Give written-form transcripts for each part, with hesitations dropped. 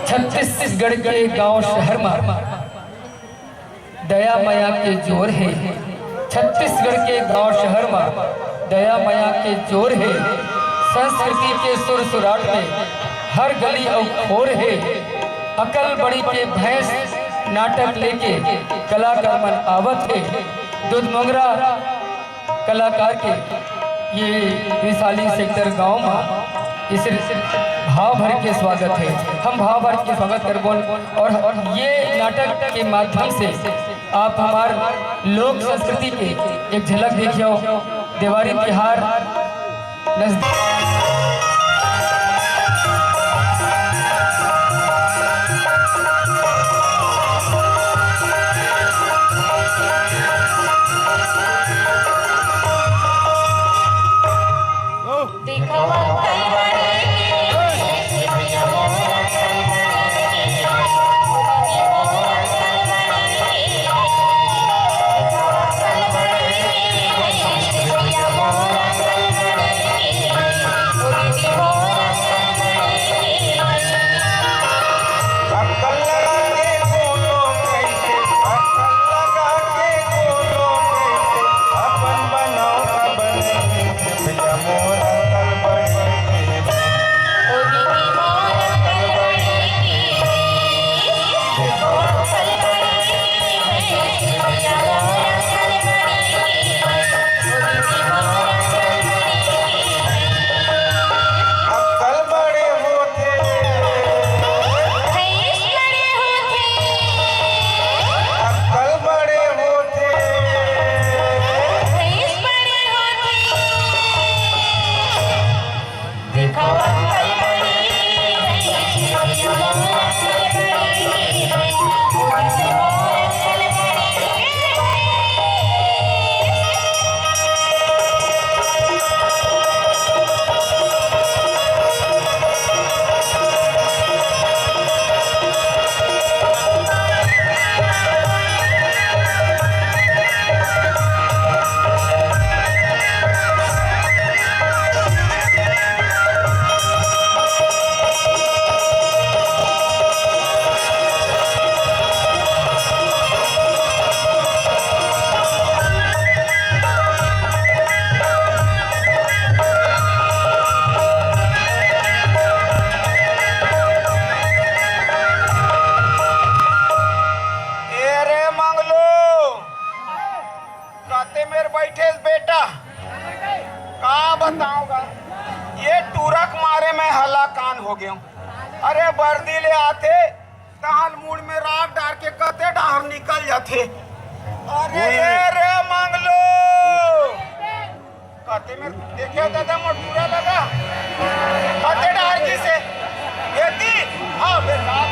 छत्तीसगढ़ के गांव शहर में दया माया के जोर है। छत्तीसगढ़ के गांव शहर में दया माया के जोर है। संस्कृति के सुर सुराट में हर गली और खोर है। अकल बड़ी के भैंस नाटक लेके कलाकार मन आवत है। दूध मोगरा कलाकार के ये विशाली सेक्टर गांव में इस भाव भर के स्वागत है। हम भाव भर के स्वागत कर बोल और ये नाटक के माध्यम से आप हमारे लोक संस्कृति के एक झलक देखियो। दिवाली त्योहार हो गया। अरे बर्दी ले आते ताल मूड में रात डार के कते डार निकल जाते। अरे ये रे मंगलो कते में देखे दादा मोटूरा लगा कते डार की से येती हाँ बेकार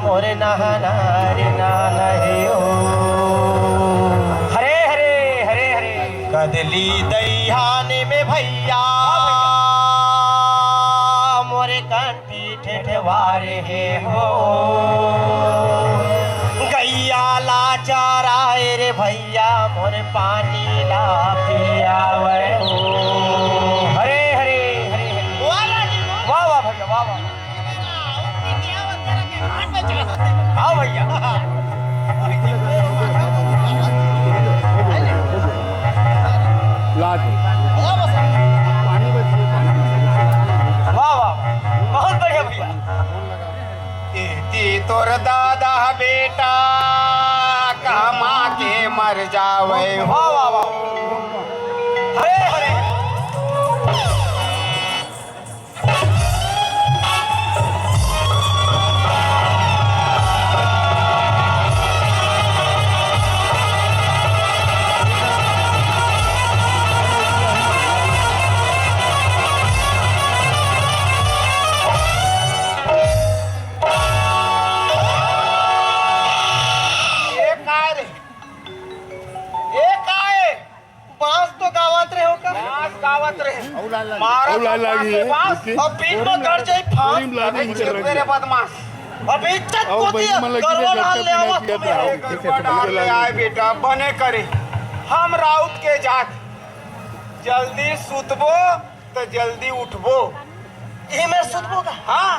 मोरे नहाना रे नाना हे ओ हरे हरे हरे हरे कदली दईहाने में भैया मोरे कंठी ठेठवारे हे हो गैया ला चाराए रे भैया मोरे पानी ला पियावे हो हरे हरे हरे वाह वाह भैया वाह वाह हाँ भैया वाह वाह बहुत बढ़िया भैया तोर दादा बेटा कमा के मर जावे। वाह वाह वाह हरे हरे बांस तो गावत रहे हो का बांस गावत रहे औला मारा लागी है बांस अब बीच में गड़ जाई फान मेरे बदमाश अब इज्जत को दिया गड़बड़ हाल ले आवा तुम्हें गड़बड़ ले आए बेटा बने करे हम राउत के जात जल्दी सुतबो तो जल्दी उठबो ई में सुतबो का हाँ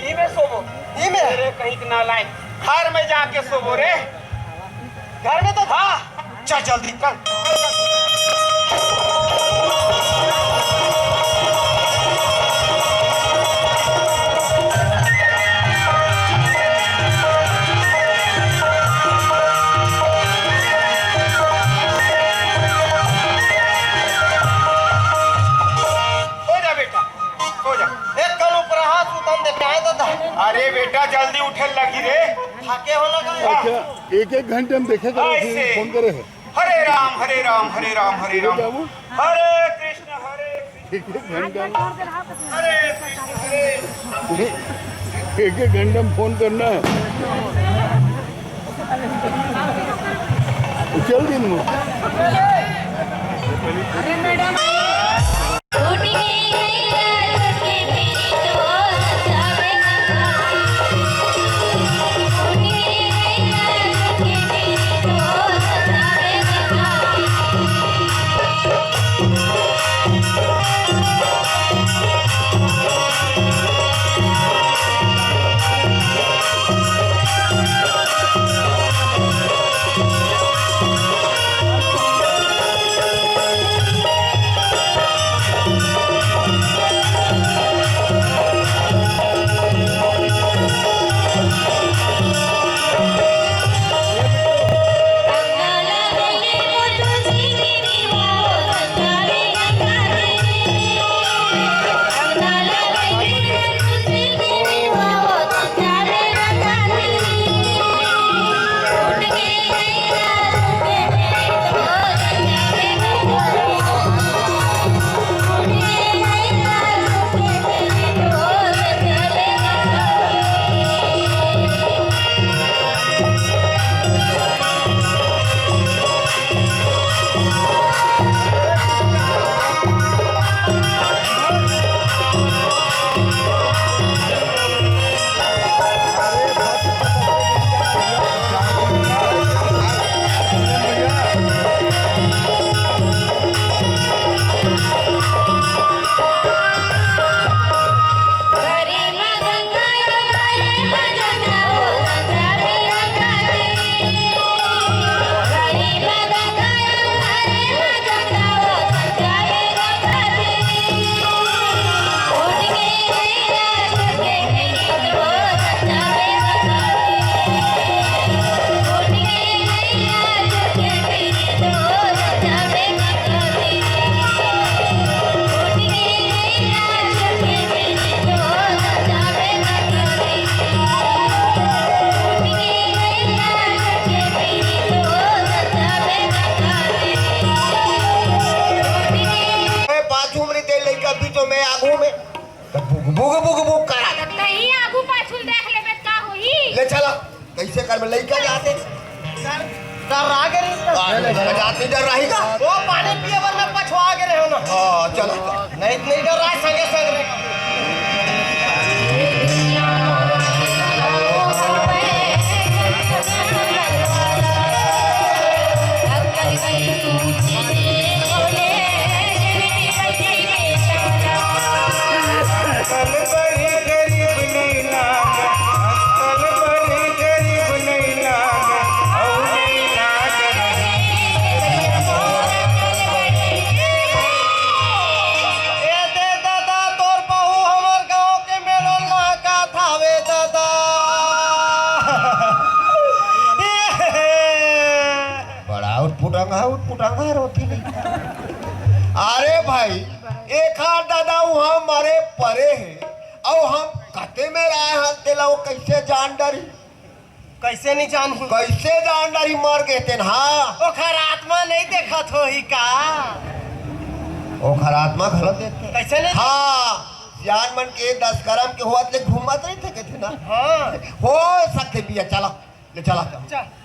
ई में सोबो ई में अरे कहीं ना लाए घर में जाके सोबो रे घर में तो हाँ चल जल्दी चल अरे बेटा जल्दी उठे लगी रे थके हो लगा अच्छा एक घंटे में देखे ऐसे। फोन करे है हरे राम हरे राम हरे राम हरे राम बाबू हरे कृष्ण हरे एक घंटे में हरे कृष्ण हरे एक घंटे में फोन करना है चल दिन में ले चला कैसे कर में लइका जाते डर रहा के जाते डर रही का वो पानी पिए बर में पछवा के रहे हो ना हां चलो नहीं डर रहा संगे संग रे उठांगा रोटी नहीं अरे भाई एक हाथ दादा वहां मारे परे है और हम कते में रहे हाथ दिला वो कैसे जान डरी कैसे नहीं जानू कैसे जान डरी मर गए थे हाँ ओखर आत्मा नहीं देखत हो ही का ओखर आत्मा गलत देखते कैसे नहीं हाँ जान मन के 10 करम के हुआ ले घूमत नहीं थे ना हाँ हो सकते पिया चला ले चला चल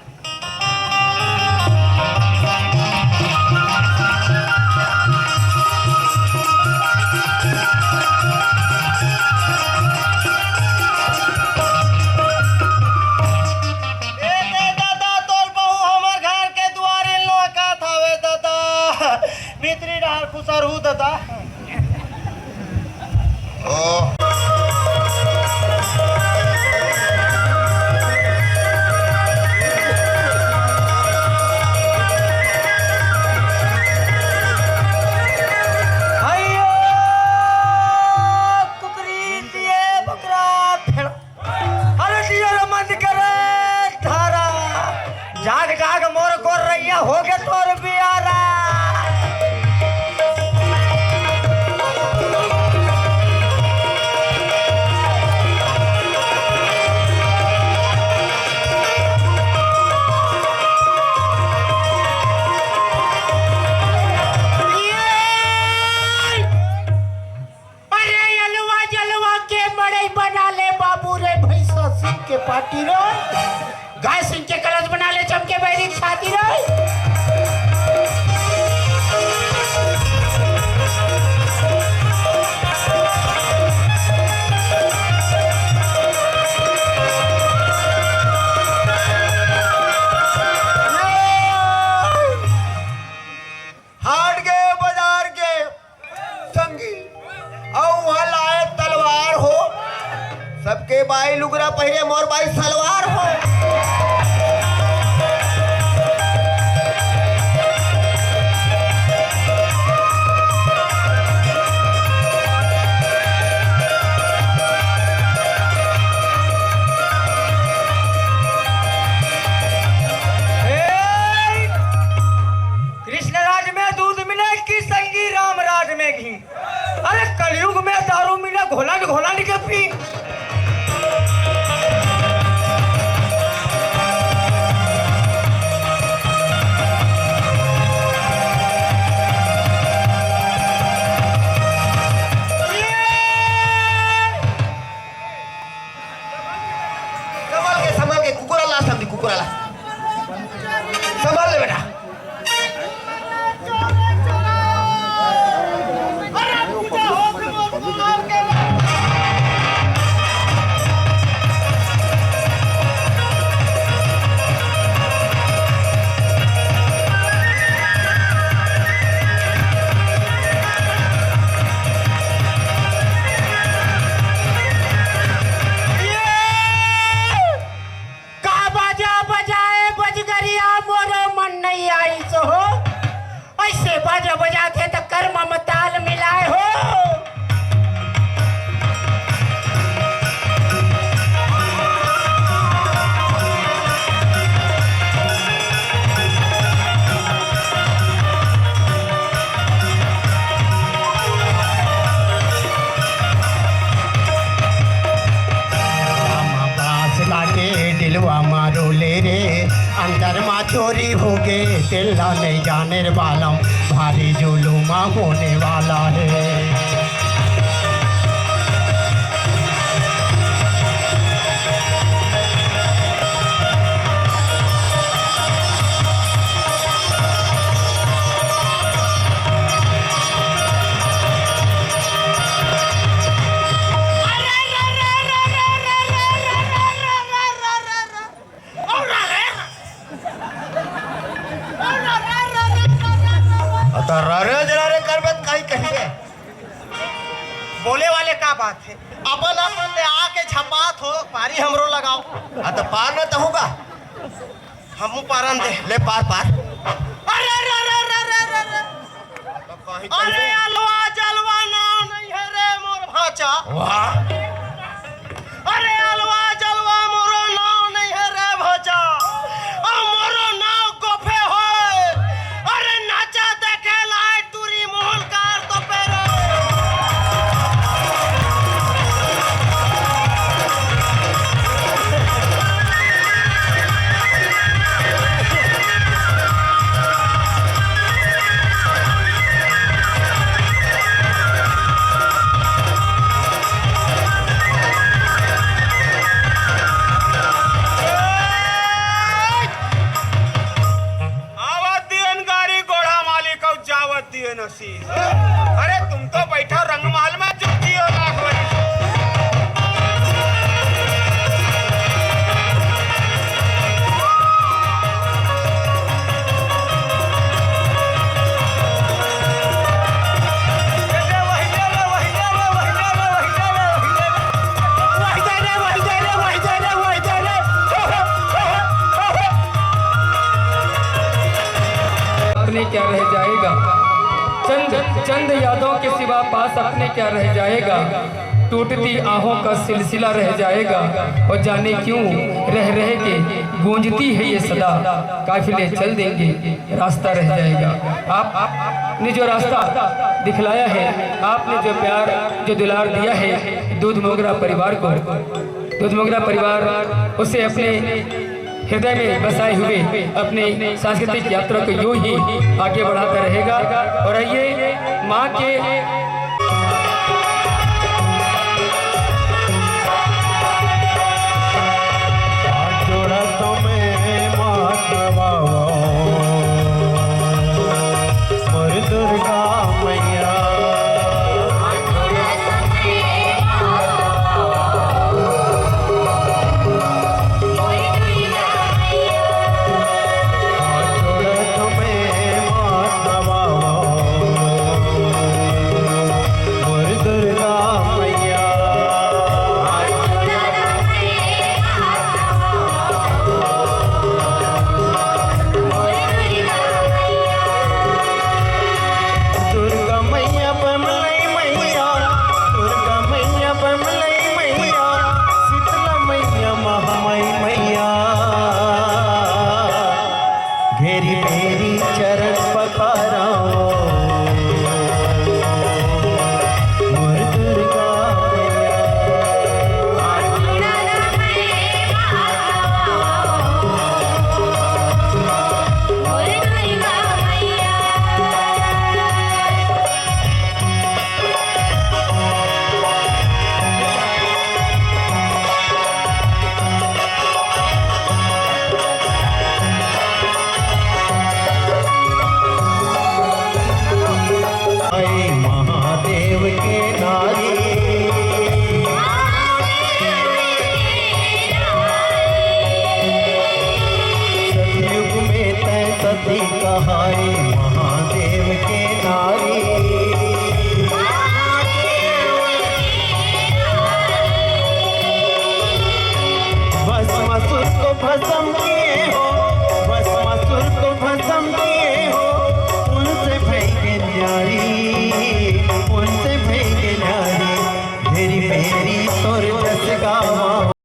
भीतरी डाल खुसर हूँ दादा। ओ जाग जाग मोर गोर रैया हो गए तोर बियारा। अरे अलवा जलवा के बड़े बना ले बाबू रे भैंसा सिंह के पार्टी रे, गाय सिंह के कलश बना ले चमके बैरी छाती रे। हाट गए बाजार के संगी और वहाँ लाए तलवार हो, सबके बाई लुगरा पहने मोर बाई सलवार हो। कृष्णराज में दूध मिले कि संगी रामराज में घी। अरे कलयुग में दारू मिले घोलट घोलट के पी। संभल के कुकुरा ला, समझी कुकुरा ला, संभाल ले बेटा। बाजा बजाते तो कर्म में ताल मिलाए हो। दिलवा मारो ले रे अंदर मा चोरी हो गए दिल्ला नहीं जाने वाला भारी जुलूमा होने वाला है। बोले वाले का बात है, अपन अपन ले आके छपात हो पारी हमरो लगाओ। तो पार न तो होगा, हमू पारन दे ले पार पार। अरे रे रे रे रे रे रे अरे अलवा जलवा नाव नहीं है रे मोर भाचा। वाह, अरे अलवा जलवा मोरो नाव नहीं है रे भाचा। और मोरो नाव गोफे हो। अरे नाचा देखे लाए टूरी मोहल कार तो पेरे। अरे तुम तो बैठो रंगमहल में चुपती हो लाख बड़ी। अपने क्या रह जाएगा, चंद चंद यादों के सिवा पास अपने क्या रह जाएगा, टूटती आहों का सिलसिला रह जाएगा, और जाने क्यों रह रह के गूंजती है ये सदा, काफिले चल देंगे रास्ता रह जाएगा। आपने जो रास्ता दिखलाया है, आपने जो प्यार जो दुलार दिया है दूध मोगरा परिवार को, दूध मोगरा परिवार उसे अपने हृदय में बसाए हुए अपने सांस्कृतिक यात्रा को यूं ही आगे बढ़ाता रहेगा। और आइए माँ के जोड़ा तुम्हें मातवा मोर दुर्गा मैया, घेरी मेरी चरण पखारा मोर दुर्गा महादेव के नारी, सतयुग में तय सती कहाई महादेव के नारी, भस्मासुर को भस्म की